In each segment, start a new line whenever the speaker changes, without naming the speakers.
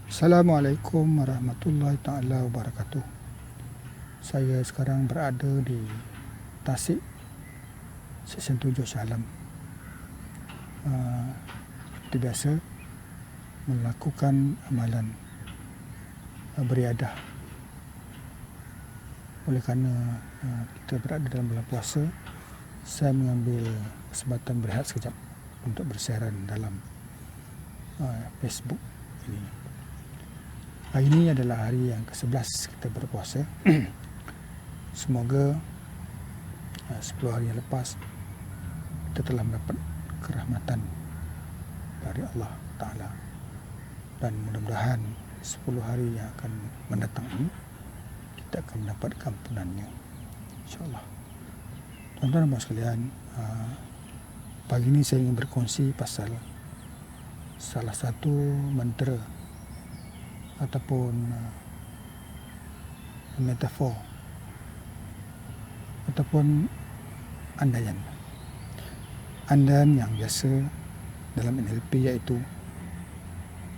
Assalamualaikum warahmatullahi taala wabarakatuh. Saya sekarang berada di Tasik, Seksyen 7 Shah Alam. Seperti biasa, melakukan amalan beriadah. Oleh kerana kita berada dalam bulan puasa, saya mengambil kesempatan berehat sekejap untuk bersiaran dalam Facebook ini. Hari ini adalah hari yang ke-11 kita berpuasa. Semoga 10 hari yang lepas kita telah mendapat kerahmatan dari Allah Ta'ala, dan mudah-mudahan 10 hari yang akan mendatang ini kita akan mendapat ampunannya, insyaAllah. Tuan-tuan dan puan sekalian, pagi ini saya ingin berkongsi pasal salah satu mantra ataupun metafor ataupun andaian yang biasa dalam NLP, iaitu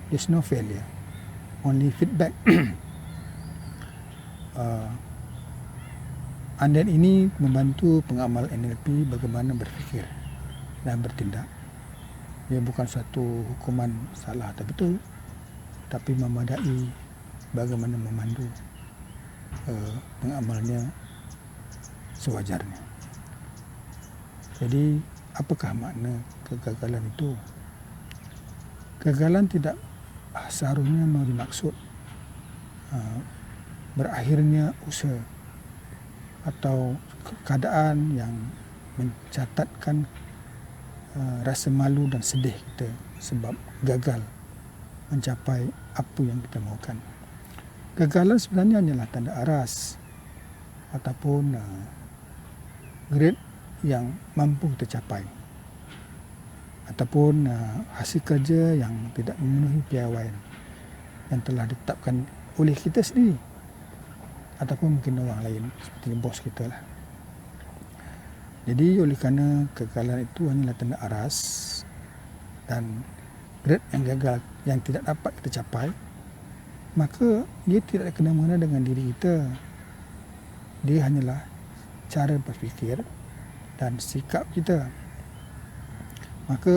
there's no failure, only feedback. Andaian ini membantu pengamal NLP bagaimana berfikir dan bertindak. Ia bukan suatu hukuman salah atau betul, tapi memadai bagaimana memandu pengamalnya sewajarnya. Jadi, apakah makna kegagalan itu? Kegagalan tidak seharusnya bermaksud berakhirnya usaha atau keadaan yang mencatatkan rasa malu dan sedih kita sebab gagal mencapai apa yang kita mahukan. Kegagalan sebenarnya hanyalah tanda aras ataupun grade yang mampu kita capai, ataupun hasil kerja yang tidak memenuhi piawaian yang telah ditetapkan oleh kita sendiri ataupun mungkin orang lain seperti bos kita lah. Jadi oleh kerana kegagalan itu hanyalah tanda aras dan grade yang gagal yang tidak dapat kita capai, maka dia tidak ada kena-mengena dengan diri kita. Dia hanyalah cara berfikir dan sikap kita. Maka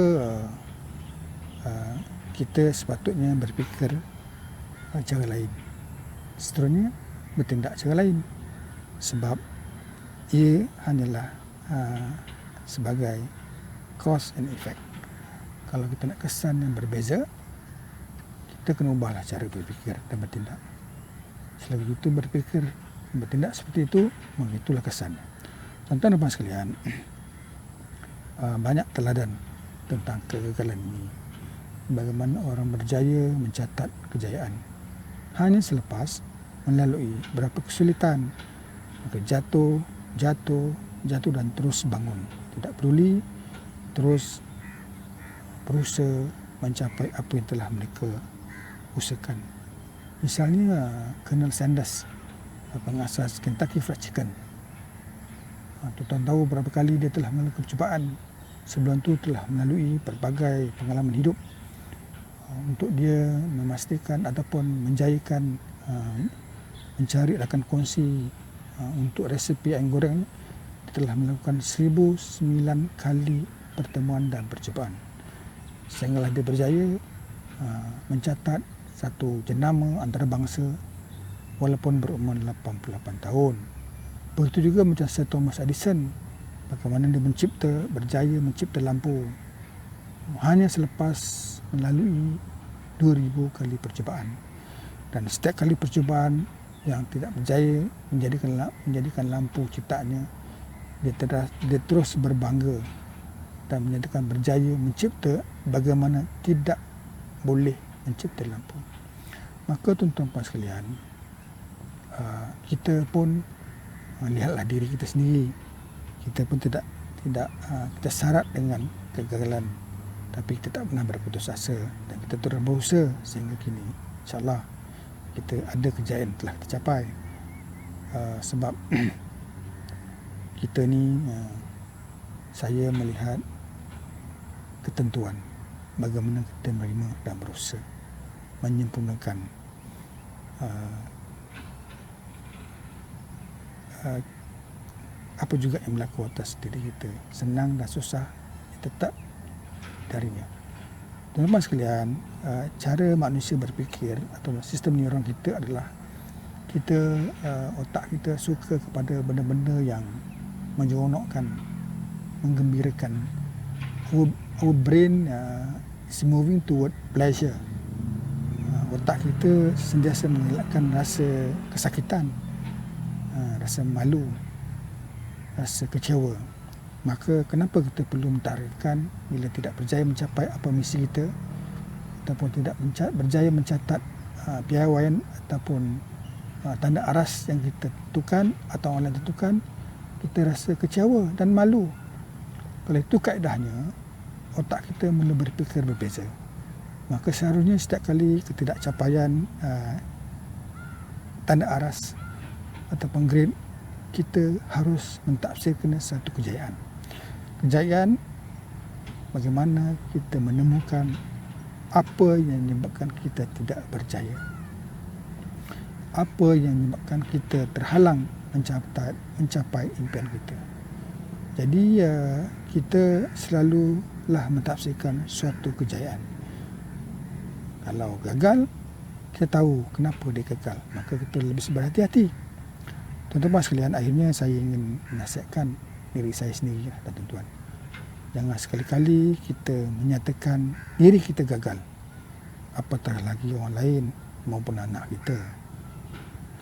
kita sepatutnya berfikir cara lain, seterusnya bertindak cara lain, sebab ia hanyalah sebagai cause and effect. Kalau kita nak kesan yang berbeza, kita kena ubahlah cara berfikir dan bertindak. Selagi itu berfikir, bertindak seperti itu, maka itulah kesannya. Tuan-tuan dan puan sekalian, banyak teladan tentang kegagalan ini. Bagaimana orang berjaya mencatat kejayaan hanya selepas melalui berapa kesulitan, maka jatuh dan terus bangun. Tidak peduli, terus berusaha mencapai apa yang telah mereka usahakan. Misalnya Colonel Sanders, pengasas Kentucky Fried Chicken. Tuan-tuan tahu berapa kali dia telah melakukan percubaan. Sebelum tu telah melalui pelbagai pengalaman hidup untuk dia memastikan ataupun menjayakan mencari rakan kongsi untuk resepi ayam goreng. Dia telah melakukan 1009 kali pertemuan dan percubaan, sehinggalah dia berjaya mencatat satu jenama antarabangsa walaupun berumur 88 tahun. Begitu juga macam Sir Thomas Edison, bagaimana dia berjaya mencipta lampu hanya selepas melalui 2000 kali percubaan. Dan setiap kali percubaan yang tidak berjaya menjadikan lampu ciptaannya, dia terus berbangga dan menyatakan berjaya mencipta bagaimana tidak boleh mencipta lampu. Maka tuan-tuan puan sekalian, kita pun lihatlah diri kita sendiri. Kita pun tidak kita syarat dengan kegagalan, tapi kita tak pernah berputus asa dan kita terus berusaha sehingga kini insya-Allah kita ada kejayaan telah kita capai. Sebab kita ni, saya melihat ketentuan bagaimana kita menerima dan berusaha. menyempurnakan apa juga yang berlaku atas diri kita, senang dan susah, tetap darinya. Teman-teman sekalian, cara manusia berfikir atau sistem neuron kita adalah kita, otak kita suka kepada benda-benda yang menyeronokkan, menggembirakan. Our brain is moving toward pleasure. Otak kita sentiasa mengelakkan rasa kesakitan, rasa malu, rasa kecewa. Maka kenapa kita perlu mentarikan bila tidak berjaya mencapai apa misi kita ataupun tidak berjaya mencatat piawaian ataupun tanda aras yang kita tentukan atau orang lain tentukan, kita rasa kecewa dan malu. Kalau itu kaedahnya, otak kita mula berfikir berbeza. Maka seharusnya setiap kali ketidakcapaian tanda aras ataupun grade, kita harus mentafsirkan satu kejayaan. Kejayaan, bagaimana kita menemukan apa yang menyebabkan kita tidak berjaya. Apa yang menyebabkan kita terhalang mencapai impian kita. Jadi kita selalulah mentafsirkan suatu kejayaan. Kalau gagal, kita tahu kenapa dia gagal. Maka kita lebih berhati-hati. Tuan-tuan sekalian, akhirnya saya ingin menasihatkan diri saya sendiri dan tuan-tuan. Jangan sekali-kali kita menyatakan diri kita gagal. Apatah lagi orang lain maupun anak kita.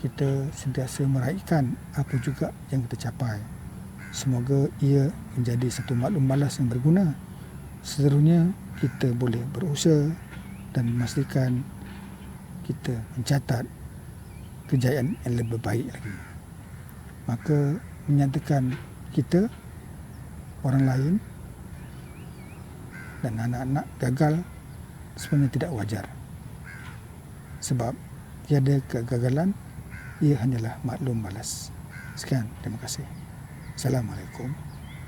Kita sentiasa meraihkan apa juga yang kita capai. Semoga ia menjadi satu maklum balas yang berguna. Seterusnya kita boleh berusaha dan memastikan kita mencatat kejayaan yang lebih baik lagi. Maka menyatakan kita, orang lain dan anak-anak gagal sebenarnya tidak wajar. Sebab tiada kegagalan, ia hanyalah maklum balas. Sekian, terima kasih. Assalamualaikum.